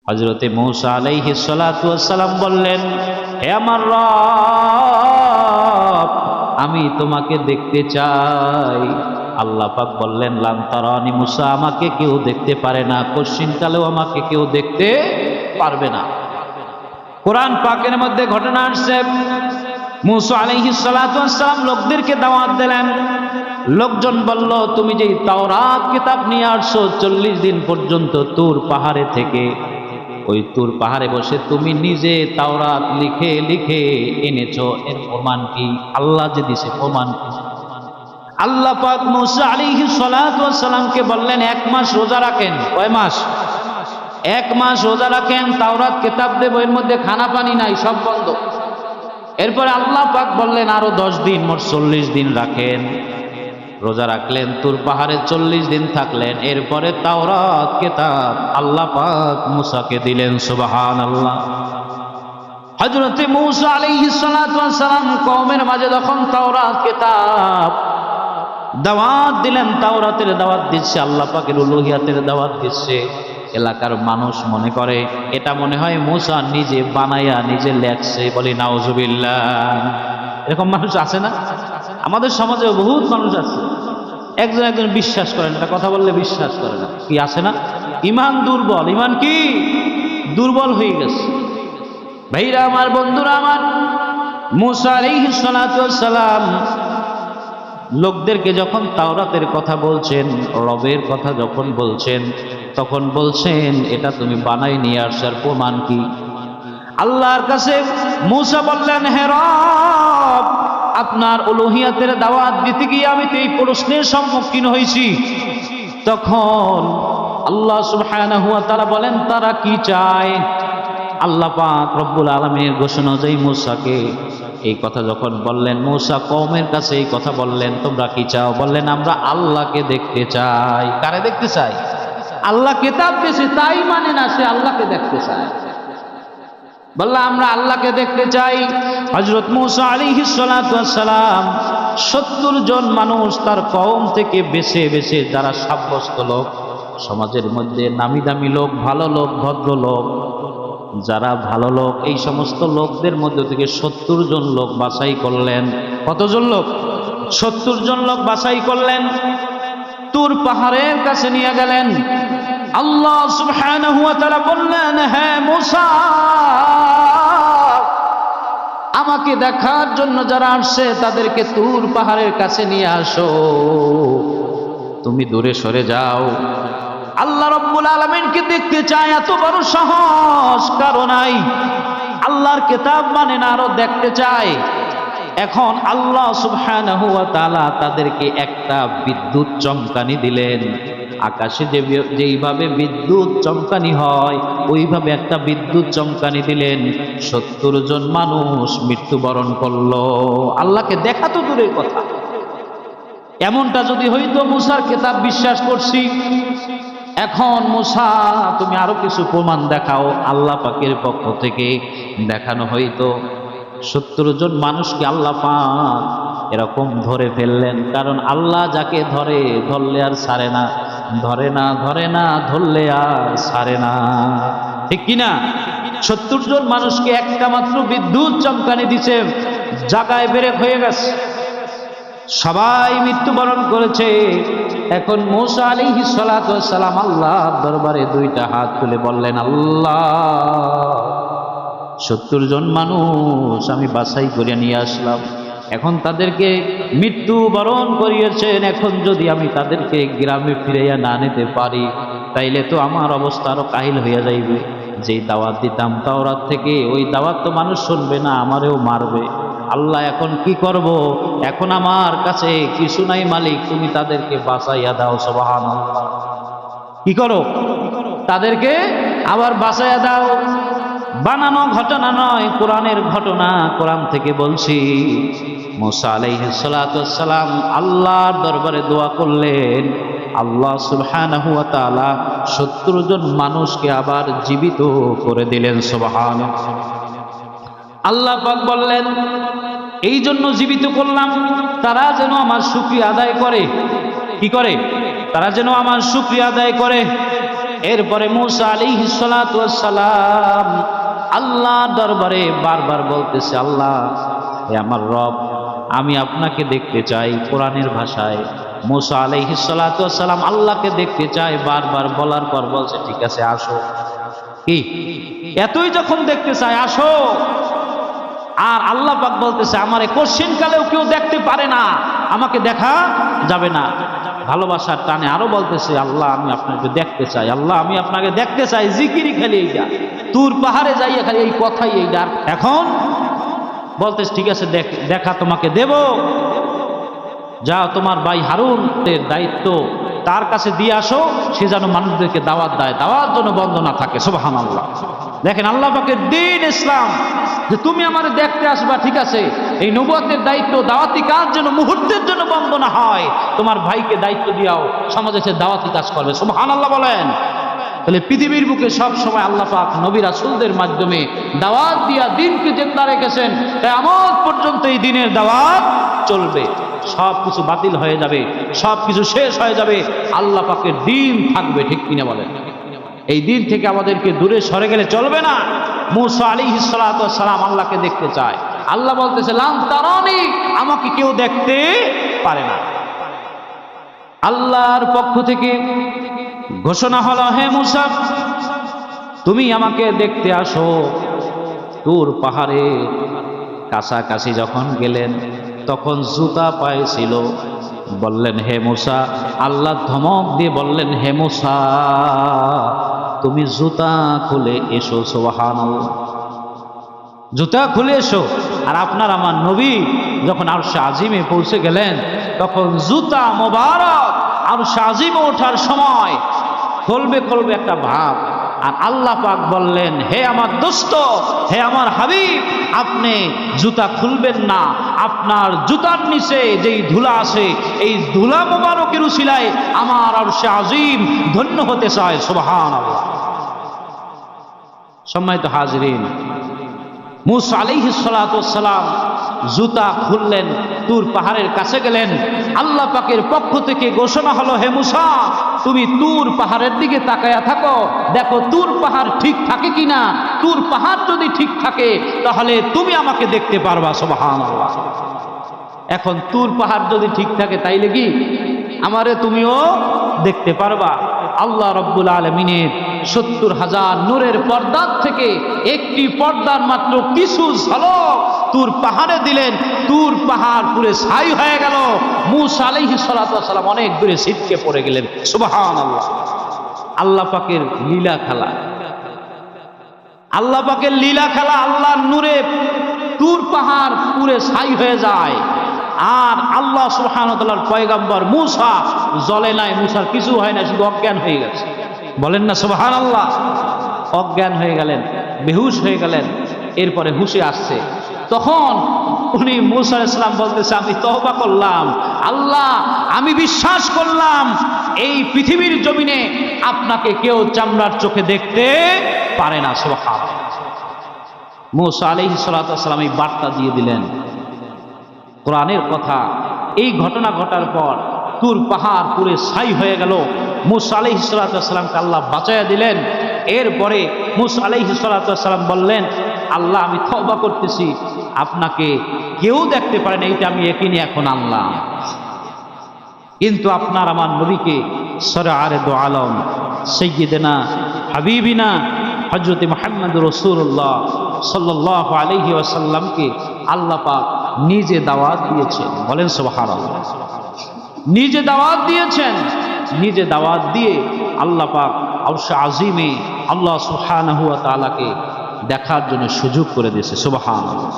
হযরতে মূসা আলাইহিস সালাতু ওয়াস সালাম বললেন, হে আমার রব, আমি তোমাকে দেখতে চাই। আল্লাহ পাক বললেন, লান তারানি মূসা, আমাকে কেউ দেখতে পারে না, কশিনকালেও আমাকে কেউ দেখতে পারবে না। কোরআন পাকের মধ্যে ঘটনা আসছে, মূসা আলাইহিস সালাতু ওয়াস সালাম লোকদেরকে দাওয়াত দিলেন। লোকজন বলল, তুমি যে তাওরাত কিতাব নিয়ে আসছো 40 দিন পর্যন্ত তুর পাহাড়ে থেকে, ওই তুর পাহাড়ে বসে তুমি নিজে তাওরাত লিখে লিখে এনেছো, এর প্রমাণ কি? আল্লাহ যে দিছে প্রমাণ কি? আল্লাহ পাক মূসা আলাইহিস সালাতু ওয়াস সালামকে বললেন, 1 মাস রোজা রাখেন। কয় মাস? 1 মাস রোজা রাখেন, তাওরাত কিতাব দেব, এর মধ্যে খানা পানি নাই, সব বন্ধ। এরপরে আল্লাহ পাক বললেন, আরো 10 দিন, মোট 40 দিন রাখেন। রোজা রাখলেন, তুর পাহাড়ে 40 দিন থাকলেন। এরপরে তাওরাত কিতাব আল্লাহ পাক মূসাকে দিলেন। সুবহানাল্লাহ। হযরত মূসা আলাইহিস সালাতু ওয়াস সালাম কওমের মাঝে যখন তাওরাত কিতাব দাওয়াত দিলেন, তাওরাতের দাওয়াত দিচ্ছে, আল্লাহ পাকের উলুহিয়াতের দাওয়াত দিচ্ছে, এলাকার মানুষ মনে করে এটা মনে হয় মূসা নিজে বানায়া নিজে লেখছে। বলি নাউজুবিল্লাহ। এরকম মানুষ আছে না? আমাদের সমাজে বহুত মানুষ আছে, একজন বিশ্বাস করেন, এটা কথা বললে বিশ্বাস করে না। কি আছে না? ইমান দুর্বল। ইমান কি দুর্বল হয়ে গেছে। ভাইরা আমার, বন্ধুরা আমার, মূসা আলাইহিস সালাতু ওয়াস সালাম লোকদেরকে যখন তাওরাতের কথা বলছেন, রবের কথা যখন বলছেন, তখন বলছেন এটা তুমি বানাই নিয়ে আসার প্রমাণ কি? আল্লাহর কাছে মূসা বললেন, হে রব, আপনার উলুহিয়াতের দাওয়াত দিতে গিয়ে আমি তো এই প্রশ্নের সম্মুখীন হয়েছি। তখন আল্লাহ সুবহানাহু ওয়া তাআলা বলেন, তারা কি চায়? আল্লাহ পাক রব্বুল আলামিনের ঘোষণা অনুযায়ী মূসাকে এই কথা যখন বললেন, মূসা কওমের কাছে এই কথা বললেন, তোমরা কি চাও? বললেন, আমরা আল্লাহকে দেখতে চাই। কারে দেখতে চাই? আল্লাহ কিতাব দিয়েছে তাই মানে না, সে আল্লাহকে দেখতে চায়। বললাম, আমরা আল্লাহকে দেখতে চাই। হযরত মূসা আলাইহিস সালাতু ওয়াস সালাম 70 জন মানুষ তার কওম থেকে বেছে বেছে, যারা সাব্যস্ত লোক, সমাজের মধ্যে নামি দামি লোক, ভালো লোক, ভদ্র লোক, যারা ভালো লোক, এই সমস্ত লোকদের মধ্যে থেকে 70 জন লোক বাছাই করলেন। কতজন লোক? 70 জন লোক বাছাই করলেন। তুর পাহাড়ের কাছে নিয়ে গেলেন। আল্লাহ সুবহানাহু ওয়া তাআলা বললেন, হে মূসা, আমাকে দেখার জন্য যারা আসছে তাদেরকে তুর পাহাড়ের কাছে নিয়ে আসো, তুমি দূরে সরে যাও। আল্লাহ রব্বুল আলামিনকে দেখতে চায়, এত বড় সাহস কারো নাই। আল্লাহর কিতাব মানে না, আরো দেখতে চায়। এখন আল্লাহ সুবহানাহু ওয়া তাআলা তাদেরকে একটা বিদ্যুৎ চমকানি দিলেন। আকাশে যেইভাবে বিদ্যুৎ চমকানি হয়, ওইভাবে একটা বিদ্যুৎ চমকানি দিলেন। 70 জন মানুষ মৃত্যুবরণ করলো। আল্লাহকে দেখা তো দূরের কথা, এমনটা যদি হইতো, মূসার কিতাব বিশ্বাস করছি। এখন মূসা, তুমি আরো কিছু প্রমাণ দেখাও। আল্লাহ পাকের পক্ষ থেকে দেখানো হইতো। 70 জন মানুষকে আল্লাহ পাক এরকম ধরে ফেললেন। কারণ আল্লাহ যাকে ধরে, ধরলে আর ছাড়ে না, ধরে না, ধরে না, ধরলে আর ছাড়ে না। ঠিক কিনা? 70 জন মানুষকে একটা মাত্র বিদ্যুৎ চমকানি দিছে, জায়গায় বেরেক হয়ে গেছে, সবাই মৃত্যুবরণ করেছে। এখন মূসা আলাইহিস সালাতু ওয়াস সালাম আল্লাহর দরবারে 2টা হাত তুলে বললেন, আল্লাহ, 70 জন মানুষ আমি বাছাই করে নিয়ে আসলাম, এখন তাদেরকে মৃত্যুবরণ করিয়েছেন। এখন যদি আমি তাদেরকে গ্রামে ফিরাইয়া না নিতে পারি, তাইলে তো আমার অবস্থা আরো কাহিল হইয়া যাইবে। যেই দাওয়াত দিতাম তাওরাত থেকে, ওই দাওয়াত তো মানুষ শুনবে না, আমারেও মারবে। আল্লাহ, এখন কি করব? এখন আমার কাছে কিছু নাই মালিক, তুমি তাদেরকে বাঁচাইয়া দাও। সুবহানাল্লাহ। কি করো? তাদেরকে আবার বাঁচাইয়া দাও। বানানো ঘটনা নয়, কোরআনের ঘটনা, কোরআন থেকে বলছি। মূসা আলাইহিস সালাতু ওয়াস সালাম আল্লাহর দরবারে দোয়া করলেন। আল্লাহ সুবহানাহু ওয়া তাআলা 70 জন মানুষকে আবার জীবিত করে দিলেন। সুবহানাল্লাহ। আল্লাহ পাক বললেন, এই জন্য জীবিত করলাম, তারা যেন আমার শুকরিয়া আদায় করে। কি করে? তারা যেন আমার শুকরিয়া আদায় করে। এরপরে মূসা আলাইহিস সালাতু ওয়াস সালাম আল্লাহর দরবারে বারবার বলতেছে, আল্লাহ হে আমার রব, আমি আপনাকে দেখতে চাই। কোরআনের ভাষায় মূসা আলাইহিস সালাতু ওয়াস সালাম আল্লাহকে দেখতে চায়, বারবার বলার পর বলছে, ঠিক আছে আসো। কি এতই যখন দেখতে চায় আসো। আর আল্লাহ পাক বলতেছে, আমারে কোশ্চেন কালেও কেউ দেখতে পারে না, আমাকে দেখা যাবে না। ভালোবাসার টানে আরো বলতেছে, আল্লাহ আমি আপনাকে দেখতে চাই, আল্লাহ আমি আপনাকে দেখতে চাই। জিকিরি খালি এইটা, তুর পাহাড়ে যাইয়া খালি এই কথাই এইটা। এখন বলতেছে, ঠিক আছে দেখা তোমাকে দেব। যাও তোমার ভাই হারুনের দায়িত্ব তার কাছে দিয়ে আসো, সে যেন মানুষদেরকে দাওয়াত দেয়, দাওয়াত যেন বন্ধ না থাকে। সুবহানাল্লাহ। দেখেন আল্লাহ পাকের দ্বীন ইসলাম, যে তুমি আমাদের দেখতে আসবা, ঠিক আছে, এই নবুয়তের দায়িত্ব দাওয়াতি কাজ যেন মুহূর্তের জন্য বন্ধ না হয়, তোমার ভাইকে দায়িত্ব দিয়াও সমাজে সে দাওয়াতি কাজ করবে। সুবহানাল্লাহ বলেন। তাহলে পৃথিবীর বুকে সব সময় আল্লাহ পাক নবী রাসূলদের মাধ্যমে দাওয়াত দিয়া দ্বীনকে জিন্দা রেখেছেন। কিয়ামত পর্যন্ত এই দ্বীনের দাওয়াত চলবে। সব কিছু বাতিল হয়ে যাবে, সব কিছু শেষ হয়ে যাবে, আল্লাহ পাকের দ্বীন থাকবে। ঠিক কিনা বলেন? এই দিন থেকে আমাদেরকে দূরে সরে গেলে চলবে না। মূসা আলাইহিস সালাতু ওয়াস সালাম আল্লাহকে দেখতে চায়। আল্লাহ বলতেছে, লান তারানি, আমাকে কেউ দেখতে পারে না। আল্লাহর পক্ষ থেকে ঘোষণা হলো, হে মূসা তুমি আমাকে দেখতে আসো। তুর পাহাড়ে কাছাকাছি যখন গেলেন তখন জুতা পায়ে ছিল। বললেন, হে মূসা, আল্লাহ ধমক দিয়ে বললেন, হে মূসা তুমি জুতা খুলে এসো। সুবহানাল্লাহ। জুতা খুলে এসো। আর আপনার আমার নবী যখন আরশে আজিমে পৌঁছে গেলেন তখন জুতা মোবারক আরশে আজিমে ওঠার সময় খুলবে একটা ভাব। আর আল্লাহ পাক বললেন, হে আমার দোস্ত, হে আমার হাবিব, আপনি জুতা খুলবেন না। আপনার জুতার নিচে যেই ধুলা আছে, এই ধুলা মোবারকের উসিলায় আমার আরশে আজিম ধন্য হতে চায়। সুবহানাল্লাহ। সম্মানিত হাজিরিন, মূসা আলাইহিস সালাতু ওয়াস সালাম জুতা খুললেন, তুর পাহাড়ের কাছে গেলেন। আল্লাহ পাকের পক্ষ থেকে ঘোষণা হলো, হে মূসা তুমি তুর পাহাড়ের দিকে তাকায়া থাকো, দেখো তুর পাহাড় ঠিক থাকে কিনা। তুর পাহাড় যদি ঠিক থাকে তাহলে তুমি আমাকে দেখতে পারবা। সুবহানাল্লাহ। এখন তুর পাহাড় যদি ঠিক থাকে তাইলে কি আমারে তুমিও দেখতে পারবা। আল্লাহ রাব্বুল আলামিনের ৭০,০০০ নূরের পর্দার থেকে একটি পর্দার মাত্র কিছু ঝলক তুর পাহাড়ে দিলেন। তুর পাহাড় পুরো ছাই হয়ে গেল। মূসা আলাইহিস সালাতু ওয়াস সালাম অনেক দূরে ছিটকে পড়ে গেলেন। সুবহানাল্লাহ। আল্লাহ পাকের লীলা খেলা, আল্লাহ পাকের লীলা খেলা। আল্লাহর নূরে তুর পাহাড় পুরো ছাই হয়ে যায়। আর আল্লাহ সুবহানাহু ওয়া তাআলার পয়গম্বর মূসা জ্বলে নাই, মূসার কিছু হয় না, শুধু অজ্ঞান হয়ে গেছে। বলেন না সুবহানাল্লাহ। অজ্ঞান হয়ে গেলেন, বেহুশ হয়ে গেলেন। এরপরে হুশে আসছে। তখন উনি মূসা আলাইহিস সালাম বলতেছে, আমি তওবা করলাম, আল্লাহ আমি বিশ্বাস করলাম এই পৃথিবীর জমিনে আপনাকে কেউ চামড়ার চোখে দেখতে পারে না। সুবহানাল্লাহ। মূসা আলাইহিস সালাতু ওয়াস সালাম এই বার্তা দিয়ে দিলেন কোরআনের কথা। এই ঘটনা ঘটার পর তুর পাহাড় পুরে ছাই হয়ে গেল। মূসা আলাইহিস সালাতু ওয়াস সালামকে আল্লাহ বাঁচাইয়া দিলেন। এরপরে মূসা আলাইহিস সালাতু ওয়াস সালাম বললেন, আল্লাহ আমি তওবা করতেছি, আপনাকে কেউ দেখতে পারে না, এইটা আমি ইয়াকিনি এখন আনলাম। কিন্তু আপনার আমার নবীকে সরআরে দু আলম সাইয়্যিদিনা হাবিবিনা হযরত মুহাম্মদ রাসূলুল্লাহ সাল্লাল্লাহু আলাইহি ওয়াসাল্লামকে আল্লাহ পাক নিজে দাওয়াত দিয়েছেন। বলেন সুবহানাল্লাহ। নিজে দাওয়াত দিয়েছেন। নিজে দাওয়াত দিয়ে আল্লাহ পাক আরশে আজিমে আল্লাহ সুবহানাহু ওয়া তাআলাকে দেখার জন্য সুযোগ করে দিয়েছে। সুবহানাল্লাহ।